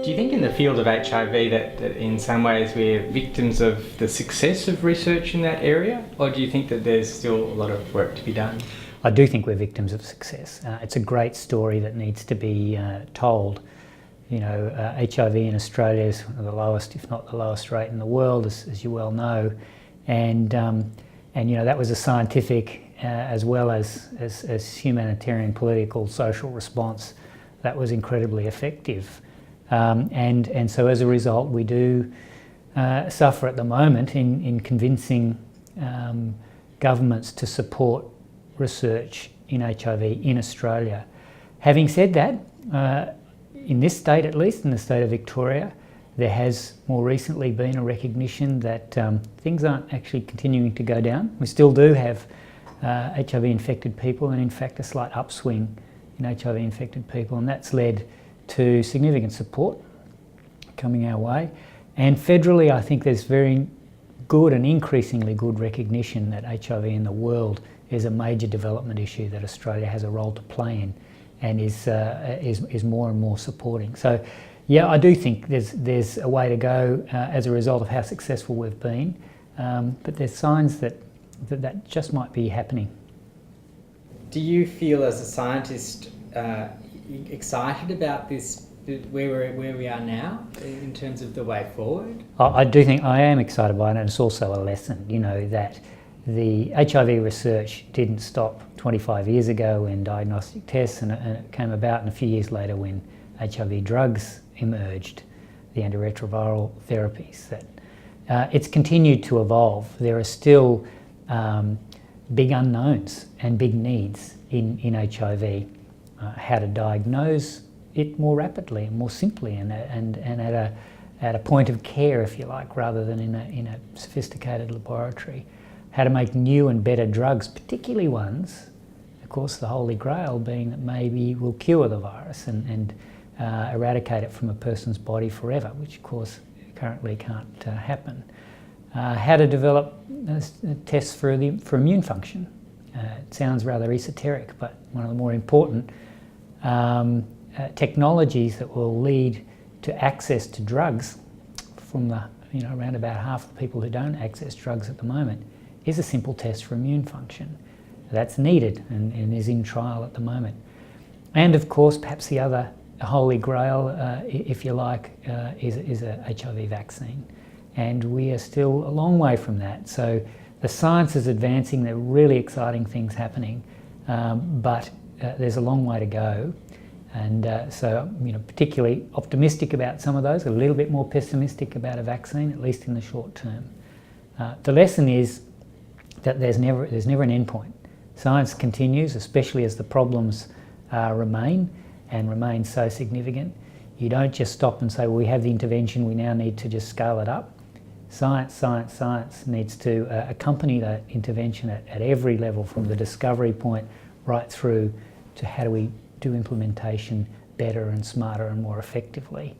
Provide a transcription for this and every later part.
Do you think in the field of HIV that in some ways we're victims of the success of research in that area, or do you think that there's still a lot of work to be done? I do think we're victims of success. It's a great story that needs to be told. You know, HIV in Australia is one of the lowest, if not the lowest rate in the world, as you well know. And you know, that was a scientific as well as humanitarian, political, social response that was incredibly effective. And so as a result, we do suffer at the moment in convincing governments to support research in HIV in Australia. Having said that, in this state at least, in the state of Victoria, there has more recently been a recognition that things aren't actually continuing to go down. We still do have HIV infected people, and in fact a slight upswing in HIV infected people, and that's led to significant support coming our way. And federally, I think there's very good and increasingly good recognition that HIV in the world is a major development issue that Australia has a role to play in, and is more and more supporting. So yeah, I do think there's a way to go as a result of how successful we've been, but there's signs that just might be happening. Do you feel as a scientist excited about this, where we are now in terms of the way forward? I do think I am excited by it, and it's also a lesson, you know, that the HIV research didn't stop 25 years ago when diagnostic tests, and it came about, and a few years later when HIV drugs emerged, the antiretroviral therapies. That it's continued to evolve. There are still big unknowns and big needs in HIV. How to diagnose it more rapidly and more simply, and at a point of care, if you like, rather than in a sophisticated laboratory. How to make new and better drugs, particularly ones, of course the Holy Grail being that maybe will cure the virus and eradicate it from a person's body forever, which of course currently can't happen. How to develop tests for immune function. It sounds rather esoteric, but one of the more important technologies that will lead to access to drugs from around about half the people who don't access drugs at the moment is a simple test for immune function. That's needed and is in trial at the moment. And of course, perhaps the other Holy Grail, if you like, is a HIV vaccine. And we are still a long way from that. So the science is advancing, there are really exciting things happening, but there's a long way to go. And so, particularly optimistic about some of those, a little bit more pessimistic about a vaccine, at least in the short term. The lesson is that there's never an end point. Science continues, especially as the problems remain so significant. You don't just stop and say, well, we have the intervention, we now need to just scale it up. Science needs to accompany that intervention at every level, from the discovery point right through to how do we do implementation better and smarter and more effectively.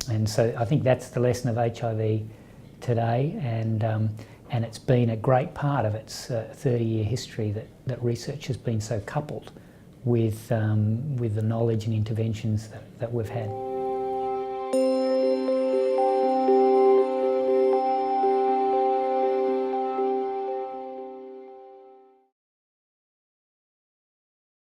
And so I think that's the lesson of HIV today, and it's been a great part of its 30-year history that research has been so coupled with the knowledge and interventions that we've had.